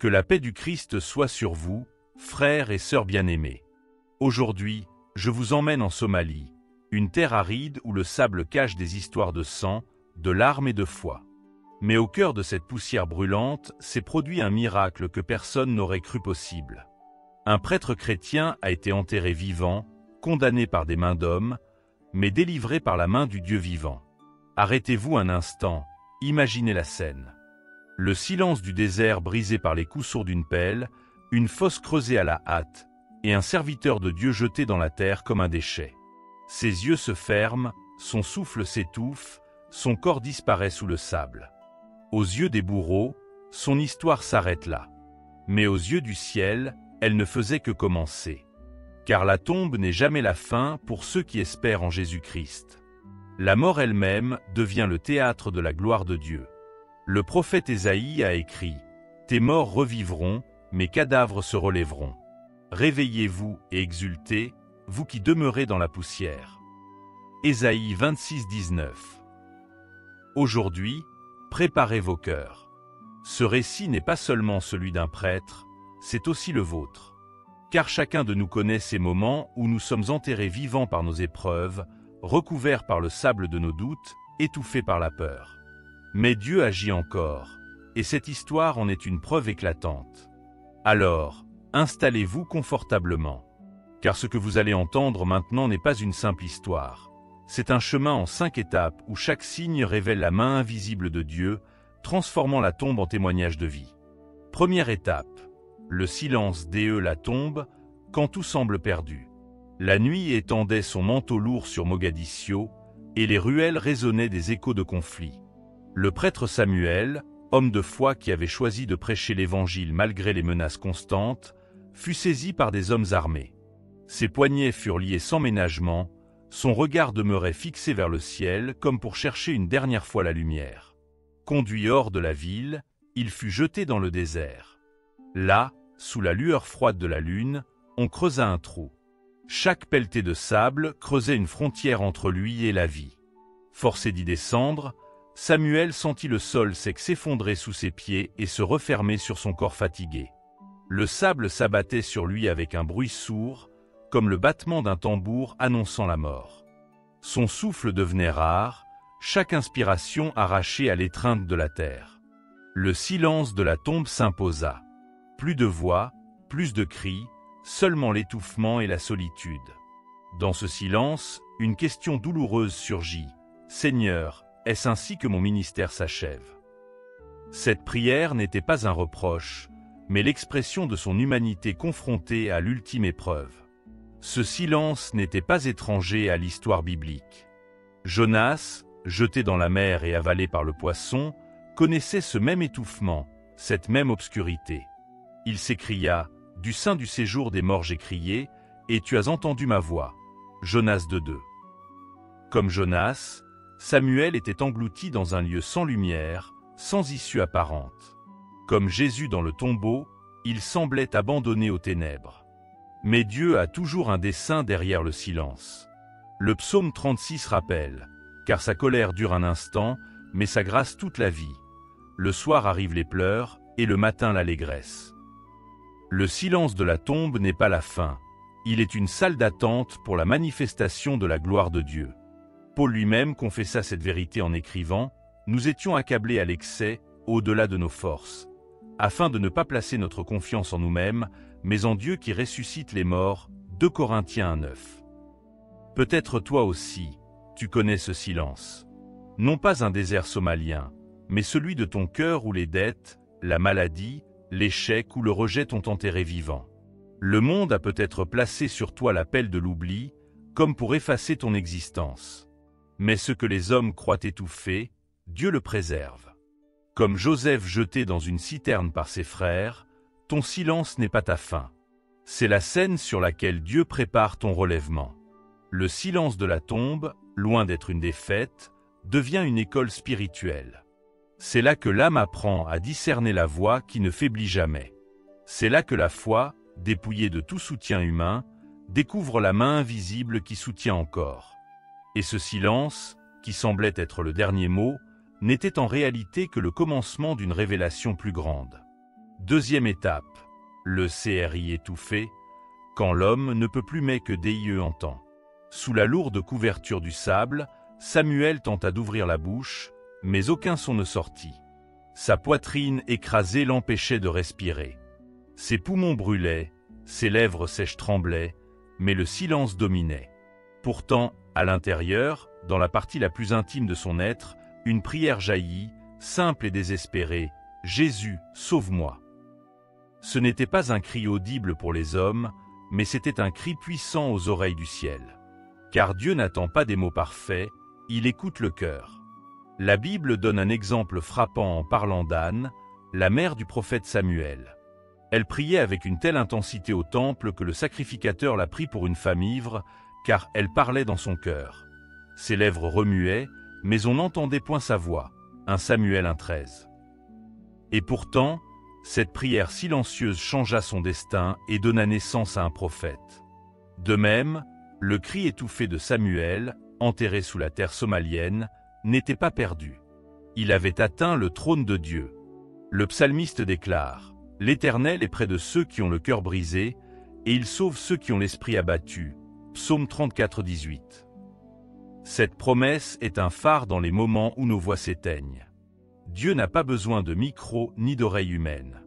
Que la paix du Christ soit sur vous, frères et sœurs bien-aimés. Aujourd'hui, je vous emmène en Somalie, une terre aride où le sable cache des histoires de sang, de larmes et de foi. Mais au cœur de cette poussière brûlante s'est produit un miracle que personne n'aurait cru possible. Un prêtre chrétien a été enterré vivant, condamné par des mains d'hommes, mais délivré par la main du Dieu vivant. Arrêtez-vous un instant, imaginez la scène. Le silence du désert brisé par les coups sourds d'une pelle, une fosse creusée à la hâte, et un serviteur de Dieu jeté dans la terre comme un déchet. Ses yeux se ferment, son souffle s'étouffe, son corps disparaît sous le sable. Aux yeux des bourreaux, son histoire s'arrête là. Mais aux yeux du ciel, elle ne faisait que commencer. Car la tombe n'est jamais la fin pour ceux qui espèrent en Jésus-Christ. La mort elle-même devient le théâtre de la gloire de Dieu. Le prophète Ésaïe a écrit « Tes morts revivront, mes cadavres se relèveront. Réveillez-vous et exultez, vous qui demeurez dans la poussière. » Ésaïe 26, 19. Aujourd'hui, préparez vos cœurs. Ce récit n'est pas seulement celui d'un prêtre, c'est aussi le vôtre. Car chacun de nous connaît ces moments où nous sommes enterrés vivants par nos épreuves, recouverts par le sable de nos doutes, étouffés par la peur. Mais Dieu agit encore, et cette histoire en est une preuve éclatante. Alors, installez-vous confortablement. Car ce que vous allez entendre maintenant n'est pas une simple histoire. C'est un chemin en 5 étapes où chaque signe révèle la main invisible de Dieu, transformant la tombe en témoignage de vie. Première étape, le silence déeux la tombe, quand tout semble perdu. La nuit étendait son manteau lourd sur Mogadiscio, et les ruelles résonnaient des échos de conflits. Le prêtre Samuel, homme de foi qui avait choisi de prêcher l'Évangile malgré les menaces constantes, fut saisi par des hommes armés. Ses poignets furent liés sans ménagement, son regard demeurait fixé vers le ciel comme pour chercher une dernière fois la lumière. Conduit hors de la ville, il fut jeté dans le désert. Là, sous la lueur froide de la lune, on creusa un trou. Chaque pelletée de sable creusait une frontière entre lui et la vie. Forcé d'y descendre, Samuel sentit le sol sec s'effondrer sous ses pieds et se refermer sur son corps fatigué. Le sable s'abattait sur lui avec un bruit sourd, comme le battement d'un tambour annonçant la mort. Son souffle devenait rare, chaque inspiration arrachée à l'étreinte de la terre. Le silence de la tombe s'imposa. Plus de voix, plus de cris, seulement l'étouffement et la solitude. Dans ce silence, une question douloureuse surgit. « Seigneur, est-ce ainsi que mon ministère s'achève ?» Cette prière n'était pas un reproche, mais l'expression de son humanité confrontée à l'ultime épreuve. Ce silence n'était pas étranger à l'histoire biblique. Jonas, jeté dans la mer et avalé par le poisson, connaissait ce même étouffement, cette même obscurité. Il s'écria « Du sein du séjour des morts j'ai crié, et tu as entendu ma voix. » Jonas 2:2. Comme Jonas, Samuel était englouti dans un lieu sans lumière, sans issue apparente. Comme Jésus dans le tombeau, il semblait abandonné aux ténèbres. Mais Dieu a toujours un dessein derrière le silence. Le psaume 36 rappelle « Car sa colère dure un instant, mais sa grâce toute la vie. Le soir arrivent les pleurs, et le matin l'allégresse. » Le silence de la tombe n'est pas la fin. Il est une salle d'attente pour la manifestation de la gloire de Dieu. Paul lui-même confessa cette vérité en écrivant « Nous étions accablés à l'excès, au-delà de nos forces, afin de ne pas placer notre confiance en nous-mêmes, mais en Dieu qui ressuscite les morts. » 2 Corinthiens 1:9. Peut-être toi aussi, tu connais ce silence. Non pas un désert somalien, mais celui de ton cœur où les dettes, la maladie, l'échec ou le rejet t'ont enterré vivant. Le monde a peut-être placé sur toi la pelle de l'oubli, comme pour effacer ton existence. Mais ce que les hommes croient étouffé, Dieu le préserve. Comme Joseph jeté dans une citerne par ses frères, ton silence n'est pas ta fin. C'est la scène sur laquelle Dieu prépare ton relèvement. Le silence de la tombe, loin d'être une défaite, devient une école spirituelle. C'est là que l'âme apprend à discerner la voix qui ne faiblit jamais. C'est là que la foi, dépouillée de tout soutien humain, découvre la main invisible qui soutient encore. Et ce silence, qui semblait être le dernier mot, n'était en réalité que le commencement d'une révélation plus grande. Deuxième étape, le CRI étouffé, quand l'homme ne peut plus mais que DIE entend. Sous la lourde couverture du sable, Samuel tenta d'ouvrir la bouche, mais aucun son ne sortit. Sa poitrine écrasée l'empêchait de respirer. Ses poumons brûlaient, ses lèvres sèches tremblaient, mais le silence dominait. Pourtant, à l'intérieur, dans la partie la plus intime de son être, une prière jaillit, simple et désespérée, « Jésus, sauve-moi ». Ce n'était pas un cri audible pour les hommes, mais c'était un cri puissant aux oreilles du ciel. Car Dieu n'attend pas des mots parfaits, il écoute le cœur. La Bible donne un exemple frappant en parlant d'Anne, la mère du prophète Samuel. Elle priait avec une telle intensité au temple que le sacrificateur la prit pour une femme ivre, car elle parlait dans son cœur. Ses lèvres remuaient, mais on n'entendait point sa voix. 1 Samuel 1,13. Et pourtant, cette prière silencieuse changea son destin et donna naissance à un prophète. De même, le cri étouffé de Samuel, enterré sous la terre somalienne, n'était pas perdu. Il avait atteint le trône de Dieu. Le psalmiste déclare « L'Éternel est près de ceux qui ont le cœur brisé, et il sauve ceux qui ont l'esprit abattu. » Psaume 34, 18. Cette promesse est un phare dans les moments où nos voix s'éteignent. Dieu n'a pas besoin de micro ni d'oreilles humaines.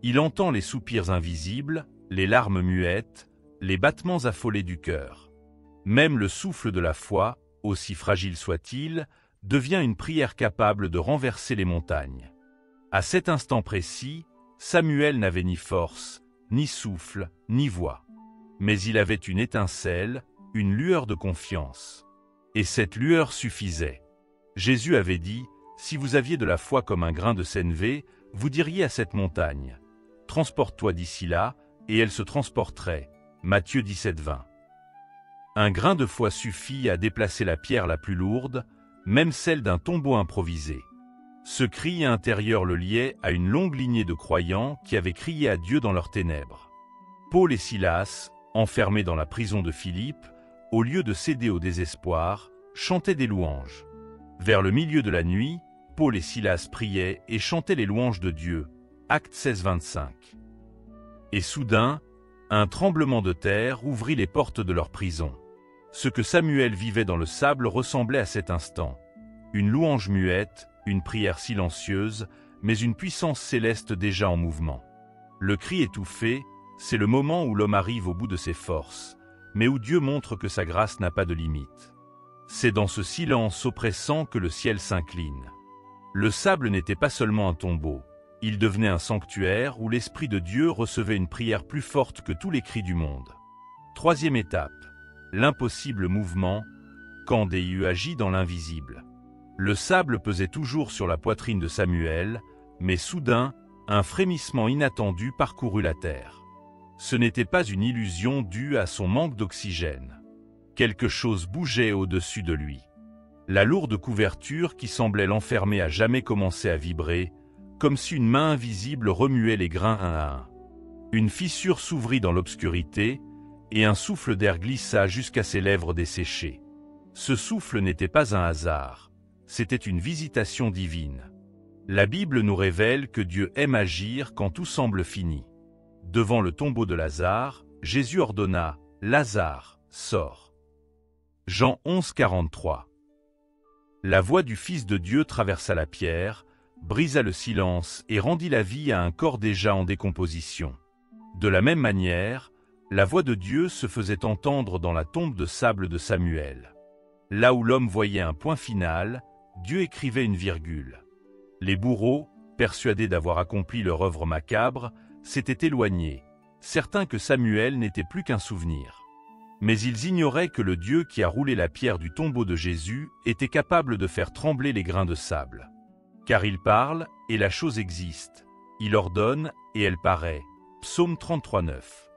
Il entend les soupirs invisibles, les larmes muettes, les battements affolés du cœur. Même le souffle de la foi, aussi fragile soit-il, devient une prière capable de renverser les montagnes. À cet instant précis, Samuel n'avait ni force, ni souffle, ni voix. Mais il avait une étincelle, une lueur de confiance. Et cette lueur suffisait. Jésus avait dit, « Si vous aviez de la foi comme un grain de sénévé, vous diriez à cette montagne, « Transporte-toi d'ici là », et elle se transporterait. » Matthieu 17, 20. Un grain de foi suffit à déplacer la pierre la plus lourde, même celle d'un tombeau improvisé. Ce cri intérieur le liait à une longue lignée de croyants qui avaient crié à Dieu dans leurs ténèbres. Paul et Silas, enfermés dans la prison de Philippe, au lieu de céder au désespoir, chantaient des louanges. Vers le milieu de la nuit, Paul et Silas priaient et chantaient les louanges de Dieu. Actes 16, 25. Et soudain, un tremblement de terre ouvrit les portes de leur prison. Ce que Samuel vivait dans le sable ressemblait à cet instant. Une louange muette, une prière silencieuse, mais une puissance céleste déjà en mouvement. Le cri étouffé, c'est le moment où l'homme arrive au bout de ses forces, mais où Dieu montre que sa grâce n'a pas de limite. C'est dans ce silence oppressant que le ciel s'incline. Le sable n'était pas seulement un tombeau, il devenait un sanctuaire où l'Esprit de Dieu recevait une prière plus forte que tous les cris du monde. Troisième étape, l'impossible mouvement, quand Dieu agit dans l'invisible. Le sable pesait toujours sur la poitrine de Samuel, mais soudain, un frémissement inattendu parcourut la terre. Ce n'était pas une illusion due à son manque d'oxygène. Quelque chose bougeait au-dessus de lui. La lourde couverture qui semblait l'enfermer à jamais commençait à vibrer, comme si une main invisible remuait les grains un à un. Une fissure s'ouvrit dans l'obscurité, et un souffle d'air glissa jusqu'à ses lèvres desséchées. Ce souffle n'était pas un hasard, c'était une visitation divine. La Bible nous révèle que Dieu aime agir quand tout semble fini. Devant le tombeau de Lazare, Jésus ordonna « Lazare, sors ». Jean 11, 43. La voix du Fils de Dieu traversa la pierre, brisa le silence et rendit la vie à un corps déjà en décomposition. De la même manière, la voix de Dieu se faisait entendre dans la tombe de sable de Samuel. Là où l'homme voyait un point final, Dieu écrivait une virgule. Les bourreaux, persuadés d'avoir accompli leur œuvre macabre, s'étaient éloignés, certains que Samuel n'était plus qu'un souvenir. Mais ils ignoraient que le Dieu qui a roulé la pierre du tombeau de Jésus était capable de faire trembler les grains de sable. Car il parle, et la chose existe. Il ordonne, et elle paraît. Psaume 33, 9.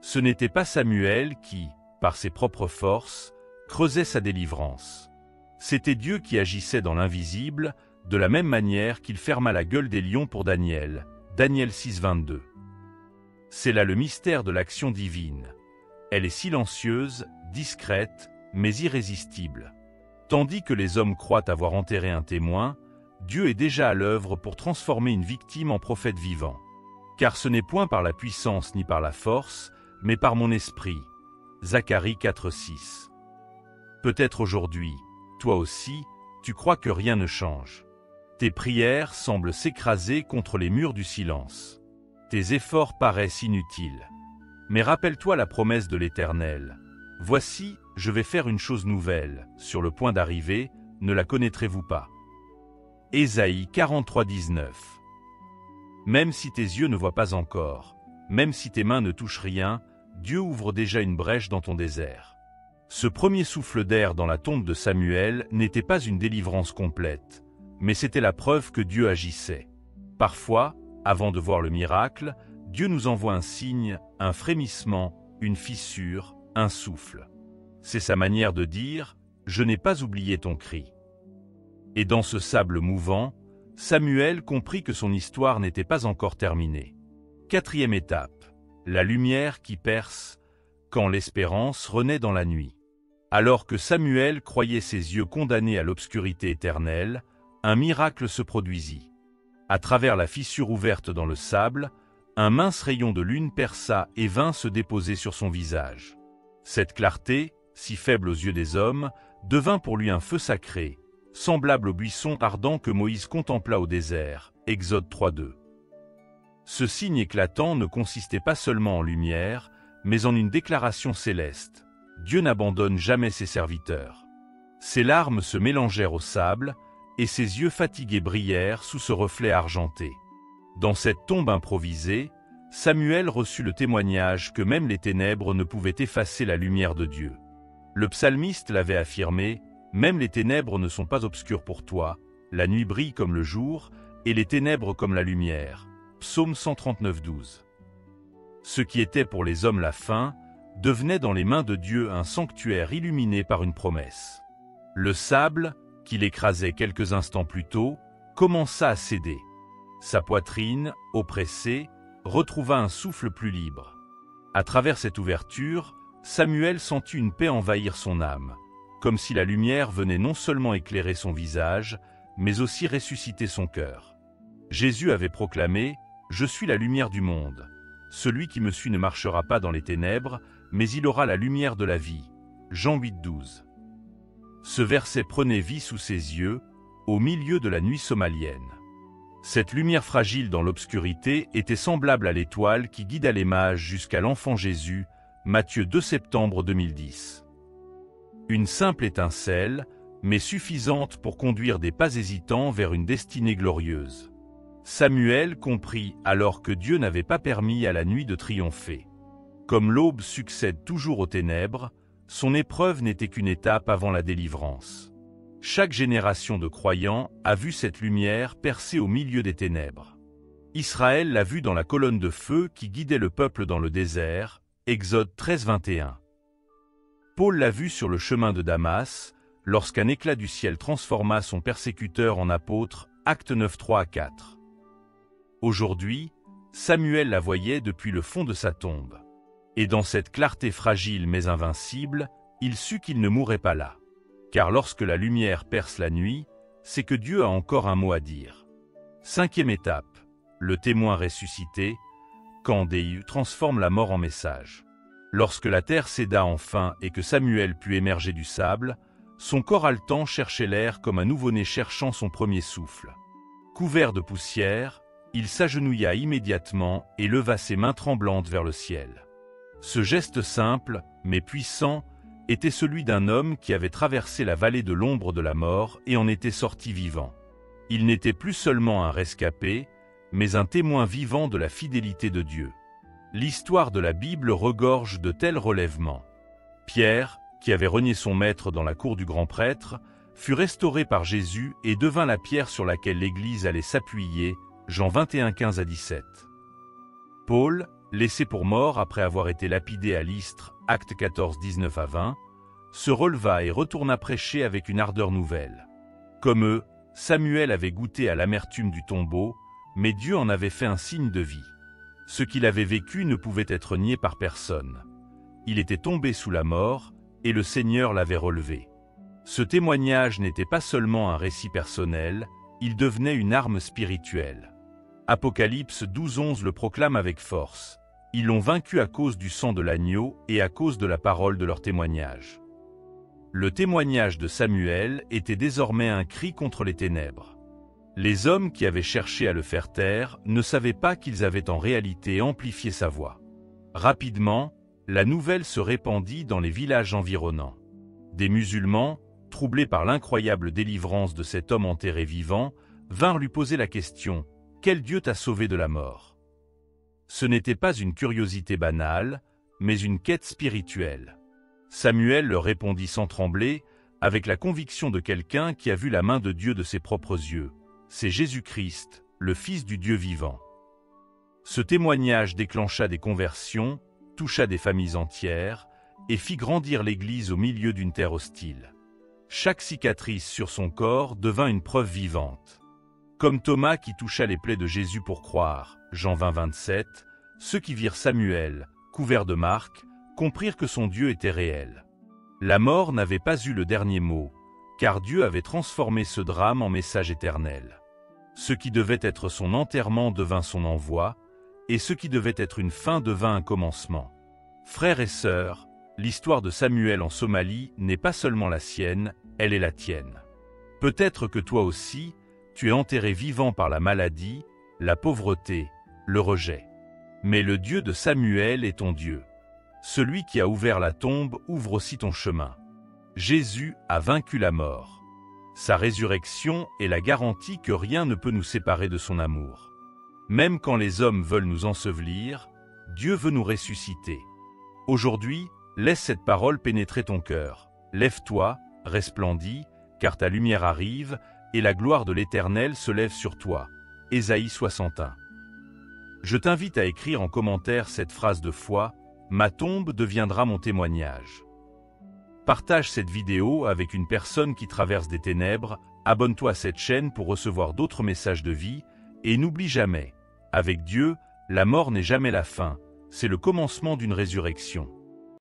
Ce n'était pas Samuel qui, par ses propres forces, creusait sa délivrance. C'était Dieu qui agissait dans l'invisible, de la même manière qu'il ferma la gueule des lions pour Daniel. Daniel 6, 22. C'est là le mystère de l'action divine. Elle est silencieuse, discrète, mais irrésistible. Tandis que les hommes croient avoir enterré un témoin, Dieu est déjà à l'œuvre pour transformer une victime en prophète vivant. Car ce n'est point par la puissance ni par la force, mais par mon esprit. Zacharie 4,6. Peut-être aujourd'hui, toi aussi, tu crois que rien ne change. Tes prières semblent s'écraser contre les murs du silence. Tes efforts paraissent inutiles. Mais rappelle-toi la promesse de l'Éternel. Voici, je vais faire une chose nouvelle, sur le point d'arriver, ne la connaîtrez-vous pas. Ésaïe 43,19. Même si tes yeux ne voient pas encore, même si tes mains ne touchent rien, Dieu ouvre déjà une brèche dans ton désert. Ce premier souffle d'air dans la tombe de Samuel n'était pas une délivrance complète, mais c'était la preuve que Dieu agissait. Parfois, avant de voir le miracle, Dieu nous envoie un signe, un frémissement, une fissure, un souffle. C'est sa manière de dire « Je n'ai pas oublié ton cri ». Et dans ce sable mouvant, Samuel comprit que son histoire n'était pas encore terminée. Quatrième étape, la lumière qui perce, quand l'espérance renaît dans la nuit. Alors que Samuel croyait ses yeux condamnés à l'obscurité éternelle, un miracle se produisit. À travers la fissure ouverte dans le sable, un mince rayon de lune perça et vint se déposer sur son visage. Cette clarté, si faible aux yeux des hommes, devint pour lui un feu sacré, semblable au buisson ardent que Moïse contempla au désert, Exode 3,2. Ce signe éclatant ne consistait pas seulement en lumière, mais en une déclaration céleste. Dieu n'abandonne jamais ses serviteurs. Ses larmes se mélangèrent au sable, et ses yeux fatigués brillèrent sous ce reflet argenté. Dans cette tombe improvisée, Samuel reçut le témoignage que même les ténèbres ne pouvaient effacer la lumière de Dieu. Le psalmiste l'avait affirmé, « Même les ténèbres ne sont pas obscures pour toi, la nuit brille comme le jour, et les ténèbres comme la lumière. » Psaume 139,12. Ce qui était pour les hommes la fin, devenait dans les mains de Dieu un sanctuaire illuminé par une promesse. Le sable, qui l'écrasait quelques instants plus tôt, commença à céder. Sa poitrine, oppressée, retrouva un souffle plus libre. À travers cette ouverture, Samuel sentit une paix envahir son âme, comme si la lumière venait non seulement éclairer son visage, mais aussi ressusciter son cœur. Jésus avait proclamé « Je suis la lumière du monde. Celui qui me suit ne marchera pas dans les ténèbres, mais il aura la lumière de la vie. » Jean 8,12. Ce verset prenait vie sous ses yeux, au milieu de la nuit somalienne. Cette lumière fragile dans l'obscurité était semblable à l'étoile qui guida les mages jusqu'à l'enfant Jésus, Matthieu 2 septembre 2010. Une simple étincelle, mais suffisante pour conduire des pas hésitants vers une destinée glorieuse. Samuel comprit alors que Dieu n'avait pas permis à la nuit de triompher. Comme l'aube succède toujours aux ténèbres, son épreuve n'était qu'une étape avant la délivrance. Chaque génération de croyants a vu cette lumière percer au milieu des ténèbres. Israël l'a vue dans la colonne de feu qui guidait le peuple dans le désert, Exode 13:21. Paul l'a vue sur le chemin de Damas, lorsqu'un éclat du ciel transforma son persécuteur en apôtre, Actes 9:3-4. Aujourd'hui, Samuel la voyait depuis le fond de sa tombe. Et dans cette clarté fragile mais invincible, il sut qu'il ne mourrait pas là. Car lorsque la lumière perce la nuit, c'est que Dieu a encore un mot à dire. Cinquième étape, le témoin ressuscité, quand Déu transforme la mort en message. Lorsque la terre céda enfin et que Samuel put émerger du sable, son corps haletant cherchait l'air comme un nouveau-né cherchant son premier souffle. Couvert de poussière, il s'agenouilla immédiatement et leva ses mains tremblantes vers le ciel. Ce geste simple, mais puissant, était celui d'un homme qui avait traversé la vallée de l'ombre de la mort et en était sorti vivant. Il n'était plus seulement un rescapé, mais un témoin vivant de la fidélité de Dieu. L'histoire de la Bible regorge de tels relèvements. Pierre, qui avait renié son maître dans la cour du grand prêtre, fut restauré par Jésus et devint la pierre sur laquelle l'Église allait s'appuyer, Jean 21:15-17. Paul, laissé pour mort après avoir été lapidé à Lystre, Actes 14:19-20, se releva et retourna prêcher avec une ardeur nouvelle. Comme eux, Samuel avait goûté à l'amertume du tombeau, mais Dieu en avait fait un signe de vie. Ce qu'il avait vécu ne pouvait être nié par personne. Il était tombé sous la mort, et le Seigneur l'avait relevé. Ce témoignage n'était pas seulement un récit personnel, il devenait une arme spirituelle. Apocalypse 12:11 le proclame avec force. Ils l'ont vaincu à cause du sang de l'agneau et à cause de la parole de leur témoignage. Le témoignage de Samuel était désormais un cri contre les ténèbres. Les hommes qui avaient cherché à le faire taire ne savaient pas qu'ils avaient en réalité amplifié sa voix. Rapidement, la nouvelle se répandit dans les villages environnants. Des musulmans, troublés par l'incroyable délivrance de cet homme enterré vivant, vinrent lui poser la question « Quel Dieu t'a sauvé de la mort ?» Ce n'était pas une curiosité banale, mais une quête spirituelle. Samuel leur répondit sans trembler, avec la conviction de quelqu'un qui a vu la main de Dieu de ses propres yeux. C'est Jésus-Christ, le Fils du Dieu vivant. Ce témoignage déclencha des conversions, toucha des familles entières, et fit grandir l'Église au milieu d'une terre hostile. Chaque cicatrice sur son corps devint une preuve vivante. Comme Thomas qui toucha les plaies de Jésus pour croire, Jean 20, 27, ceux qui virent Samuel, couvert de marques, comprirent que son Dieu était réel. La mort n'avait pas eu le dernier mot, car Dieu avait transformé ce drame en message éternel. Ce qui devait être son enterrement devint son envoi, et ce qui devait être une fin devint un commencement. Frères et sœurs, l'histoire de Samuel en Somalie n'est pas seulement la sienne, elle est la tienne. Peut-être que toi aussi, tu es enterré vivant par la maladie, la pauvreté, le rejet. Mais le Dieu de Samuel est ton Dieu. Celui qui a ouvert la tombe ouvre aussi ton chemin. Jésus a vaincu la mort. Sa résurrection est la garantie que rien ne peut nous séparer de son amour. Même quand les hommes veulent nous ensevelir, Dieu veut nous ressusciter. Aujourd'hui, laisse cette parole pénétrer ton cœur. Lève-toi, resplendis, car ta lumière arrive, et la gloire de l'Éternel se lève sur toi. Ésaïe 61. Je t'invite à écrire en commentaire cette phrase de foi, « Ma tombe deviendra mon témoignage ». Partage cette vidéo avec une personne qui traverse des ténèbres, abonne-toi à cette chaîne pour recevoir d'autres messages de vie, et n'oublie jamais, avec Dieu, la mort n'est jamais la fin, c'est le commencement d'une résurrection.